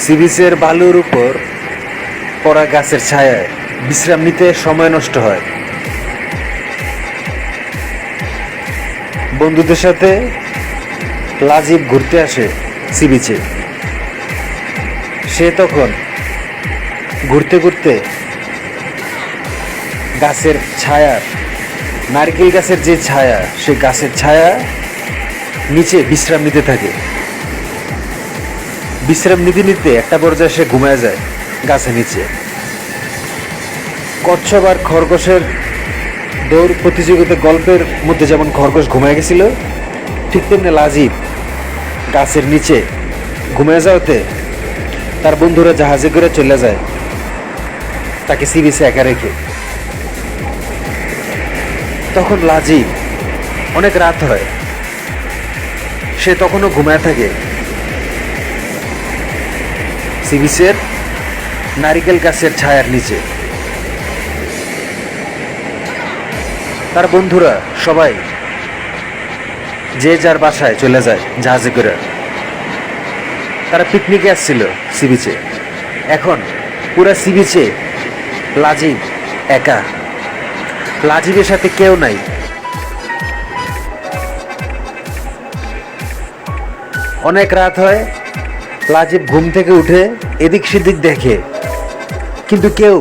C বিচের বালুর উপর পড়া গাছের ছায়ায় বিশ্রাম নিতে সময় নষ্ট হয়। বন্ধুদের সাথে লাজিব ঘুরতে আসে সি বিচে। সে তখন ঘুরতে ঘুরতে গাছের ছায়া, নারকেল গাছের যে ছায়া, সে গাছের ছায়া নিচে বিশ্রাম নিতে থাকে। বিশ্রাম নিতে নিতে একটা পর্যায়ে সে ঘুমায় যায় গাছের নিচে। কচ্ছপ আর খরগোশের দৌড় প্রতিযোগিতা গল্পের মধ্যে যেমন খরগোশ ঘুমায় গেছিল, ঠিক তেমনি লাজিব গাছের নিচে ঘুমিয়ে যাওয়াতে তার বন্ধুরা জাহাজে করে চলে যায় তাকে সি বিচে একা রেখে। তখন লাজিব, অনেক রাত হয়, সে তখনও ঘুমায় থাকে সি বিচের নারিকেল গাছের ছায়ার নিচে। তার বন্ধুরা সবাই যে যার বাসায় চলে যায় জাহাজে করে। তারা পিকনিকে আসছিল সি বিচে। এখন পুরা সি বিচে লাজিব একা, লাজিবের সাথে কেউ নাই। অনেক রাত হয়, লাজিব ঘুম থেকে উঠে এদিক সেদিক দেখে, কিন্তু কেউ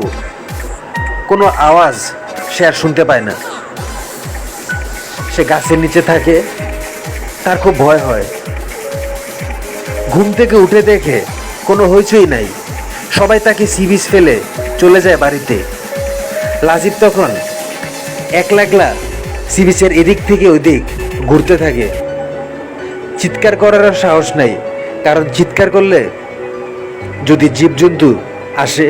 কোনো আওয়াজ সে আর শুনতে পায় না। সে গাছের নিচে থাকে, তার খুব ভয় হয়। ঘুম থেকে উঠে দেখে কোনো হইচই নাই, সবাই তাকে সি বিচ ফেলে চলে যায় বাড়িতে। লাজিব তখন একলা একলা সি বিচের এদিক থেকে ওইদিক ঘুরতে থাকে। চিৎকার করার সাহস নাই, কারণ চিৎকার করলে যদি জীবজন্তু আসে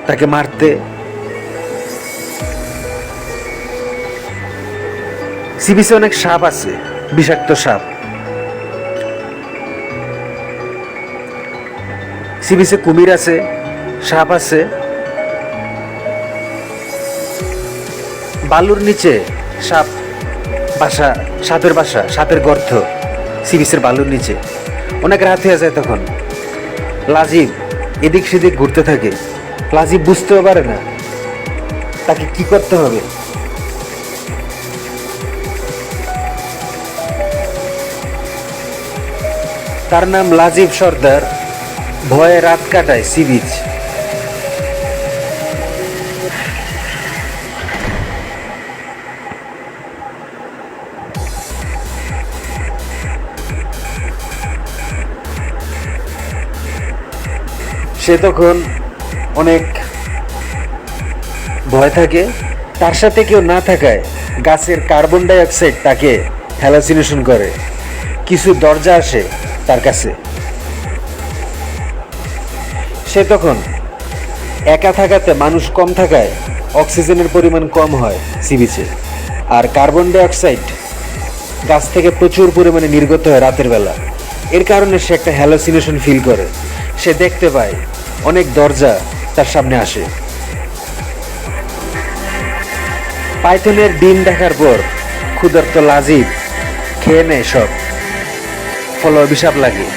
তাকে মারতে। সি বিচে অনেক সাপ আছে, বিষাক্ত সাপ। সি বিচে কুমির আছে, সাপ আছে। বালুর নিচে সাপ বাসা, সাপের বাসা, সাপের গর্ত সি বিচের বালুর নিচে। অনেক রাত হয়ে যায় তখন। লাজিব এদিক সেদিক ঘুরতে থাকে। লাজিব বুঝতেও পারে না তাকে কি করতে হবে। তার নাম লাজিব সর্দার, ভয়ে রাত কাটায় সি বিচ। সে তখন অনেক ভয় থাকে। তার সাথে কেউ না থাকায় গাছের কার্বন ডাই অক্সাইড তাকে হ্যালোসিনেশন করে। কিছু দরজা আসে তার কাছে। সে তখন একা থাকাতে, মানুষ কম থাকায় অক্সিজেনের পরিমাণ কম হয় সি বিচে, আর কার্বন ডাই অক্সাইড গাছ থেকে প্রচুর পরিমাণে নির্গত হয় রাতের বেলা। এর কারণে সে একটা হ্যালোসিনেশন ফিল করে। সে দেখতে পায় অনেক দরজা তার সামনে আসে। পাইথনের ডিম দেখার পর ক্ষুধার্ত লাজিব খেয়ে নেয় সব, ফলে অভিশাপ লাগে।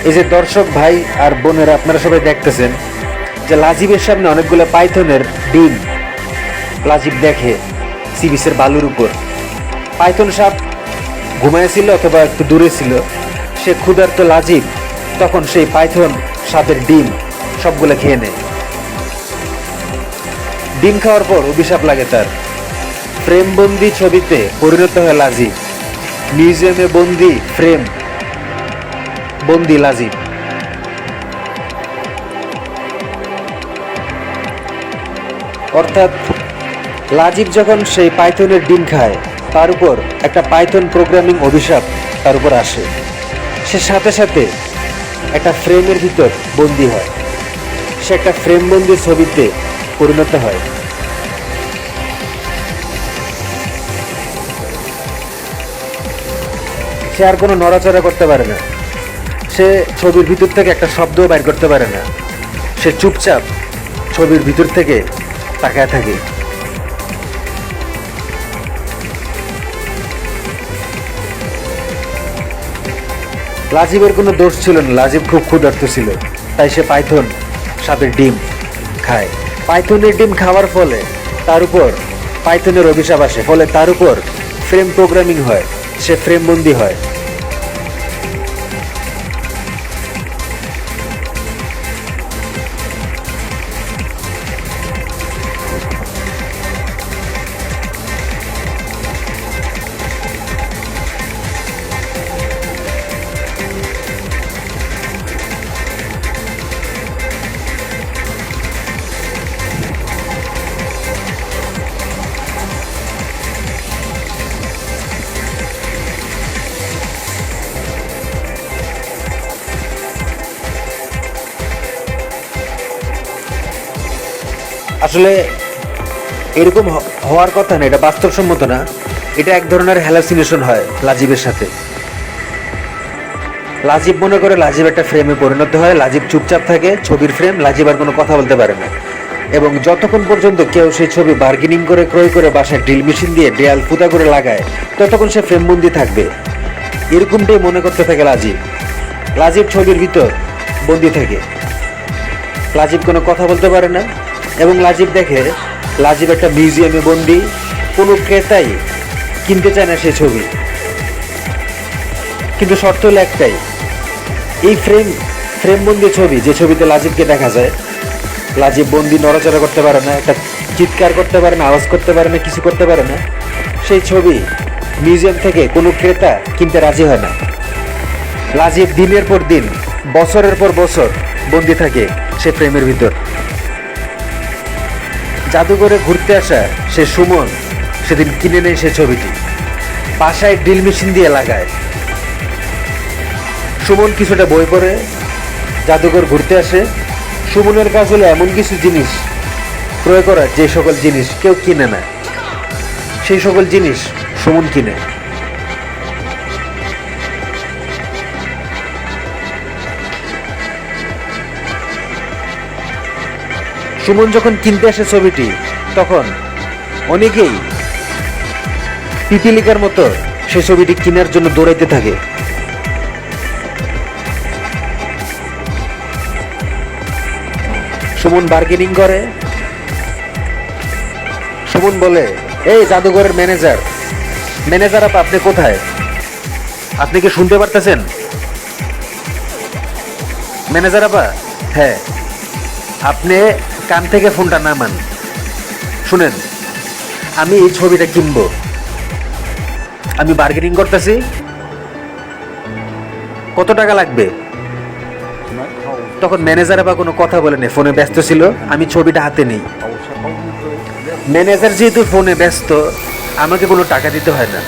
এই যে দর্শক ভাই আর বোনেরা, আপনারা সবাই দেখতেছেন যে লাজিবের সামনে অনেকগুলো পাইথনের ডিম লাজিব দেখে সি বিচের বালুর উপর। পাইথন সাপ ঘুমাইছিল অথবা একটু দূরে ছিল। সে ক্ষুধার্ত লাজিব তখন সেই পাইথন সাপের ডিম সবগুলো খেয়ে নেয়। ডিম খাওয়ার পর অভিশাপ লাগে তার। ফ্রেমবন্দি ছবিতে পরিণত হয় লাজিব। মিউজিয়ামে বন্দি, ফ্রেম বন্দি লাজিব। অর্থাৎ লাজিব যখন সেই পাইথনের ডিম খায়, তার উপর একটা পাইথন প্রোগ্রামিং অভিশাপ তার উপর আসে। সে সাথে সাথে একটা ফ্রেমের ভিতর বন্দি হয়। সে একটা ফ্রেমবন্দি ছবিতে পরিণত হয়। সে আর কোনো নড়াচড়া করতে পারে না। সে ছবির ভিতর থেকে একটা শব্দও বাইর করতে পারে না। সে চুপচাপ ছবির ভিতর থেকে তাকায় থাকে। লাজিবের কোনো দোষ ছিল না, লাজিব খুব ক্ষুধার্ত ছিল, তাই সে পাইথন সাথে ডিম খায়। পাইথনের ডিম খাওয়ার ফলে তার উপর পাইথনের অভিশাপ আসে, ফলে তার উপর ফ্রেম প্রোগ্রামিং হয়, সে ফ্রেমবন্দি হয়। আসলে এরকম হওয়ার কথা না, এটা বাস্তবসম্মত না, এটা এক ধরনের হ্যালাসিনেশন হয় লাজিবের সাথে। লাজিব মনে করে লাজিব একটা ফ্রেমে পরিণত হয়, লাজিব চুপচাপ থাকে, ছবির ফ্রেম, লাজিব আর কোনো কথা বলতে পারে না। এবং যতক্ষণ পর্যন্ত কেউ সেই ছবি বার্গেনিং করে ক্রয় করে বাসায় ড্রিল মেশিন দিয়ে দেয়াল ফুটা করে লাগায়, ততক্ষণ সে ফ্রেমবন্দি থাকবে, এরকমটাই মনে করতে থাকে লাজিব। লাজিব ছবির ভিতর বন্দি থাকে, লাজিব কোনো কথা বলতে পারে না। এবং লাজিব দেখে লাজিব একটা মিউজিয়ামে বন্দি, কোনো ক্রেতাই কিনতে চায় না সে ছবি। কিন্তু শর্ত হলো একটাই, এই ফ্রেমবন্দি ছবি, যে ছবিতে লাজিবকে দেখা যায়, লাজিব বন্দি নড়াচড়া করতে পারে না, একটা চিৎকার করতে পারে না, আওয়াজ করতে পারে না, কিছু করতে পারে না, সেই ছবি মিউজিয়াম থেকে কোনো ক্রেতা কিনতে রাজি হয় না। লাজিব দিনের পর দিন, বছরের পর বছর বন্দি থাকে সে ফ্রেমের ভিতর। জাদুঘরে ঘুরতে আসা সে সুমন সেদিন কিনে নেয় সে ছবিটি, বাসায় ড্রিল মেশিন দিয়ে লাগায়। সুমন কিছুটা বই পড়ে, জাদুঘর ঘুরতে আসে। সুমনের কাজ হলো এমন কিছু জিনিস ক্রয় করা যে সকল জিনিস কেউ কিনে না, সেই সকল জিনিস সুমন কিনে। সুমন যখন কিনতে আসে ছবিটি, তখন অনেকেই পিপিলিকার মতো সে ছবিটি কেনার জন্য দৌড়াইতে থাকে। সুমন বার্গেনিং করে। সুমন বলে, এই জাদুঘরের ম্যানেজার আপা, আপনি কোথায়? আপনি কি শুনতে পারতেছেন? ম্যানেজার আপা, হ্যাঁ, আপনি কান থেকে ফোনটা নামান, শুনেন, আমি এই ছবিটা কিনবো, আমি বার্গেনিং করতেছি, কত টাকা লাগবে? তখন ম্যানেজার আবার কোনো কথা বলেনি, ফোনে ব্যস্ত ছিল, আমি ছবিটা হাতে নেই। ম্যানেজার যেহেতু ফোনে ব্যস্ত, আমাকে কোনো টাকা দিতে হয় না,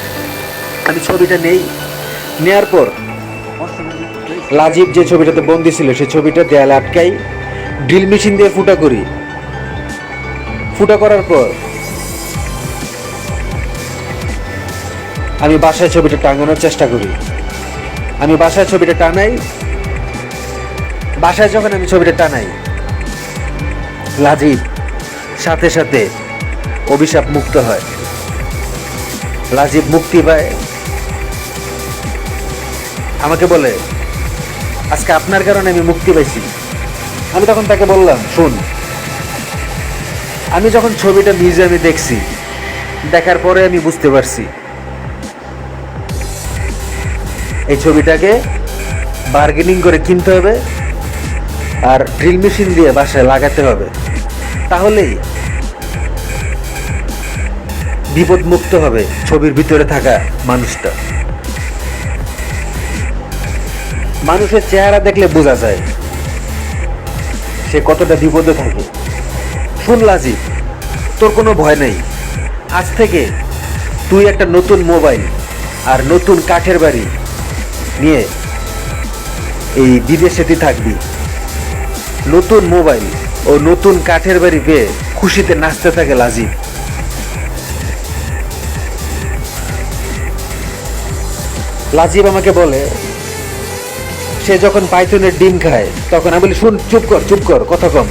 আমি ছবিটা নেই। নেয়ার পর লাজিব যে ছবিটাতে বন্দি ছিল, সেই ছবিটা দেয়ালে আটকাই, ড্রিল মেশিন দিয়ে ফুটা করি। ফুটা করার পর আমি বাসায় ছবিটা টাঙানোর চেষ্টা করি। আমি বাসায় ছবিটা টানাই। বাসায় যখন আমি ছবিটা টানাই, লাজিব সাথে সাথে অভিশাপ মুক্ত হয়, লাজিব মুক্তি পায়। আমাকে বলে, আজকে আপনার কারণে আমি মুক্তি পাইছি। আমি তখন তাকে বললাম, শুন, আমি যখন ছবিটা মিউজিয়ামে দেখছি, দেখার পরে আমি বুঝতে পারছি এই ছবিটাকে বার্গেনিং করে কিনতে হবে আর ড্রিল মেশিন দিয়ে বাসায় লাগাতে হবে, তাহলেই বিপদ মুক্ত হবে ছবির ভিতরে থাকা মানুষটা। মানুষের চেহারা দেখলে বোঝা যায় সে কতটা বিপদে থাকে। শুন লাজিব, তোর কোনো ভয় নেই, আজ থেকে তুই একটা নতুন মোবাইল আর নতুন কাঠের বাড়ি নিয়ে এই বিদেশে তুই থাকবি। নতুন মোবাইল ও নতুন কাঠের বাড়ি পেয়ে খুশিতে নাচতে থাকে লাজিব। লাজিব আমাকে বলে, সে যখন পাইথনের ডিম খায়, তখন আমি বলি, শুন, চুপ কর, কথা কম।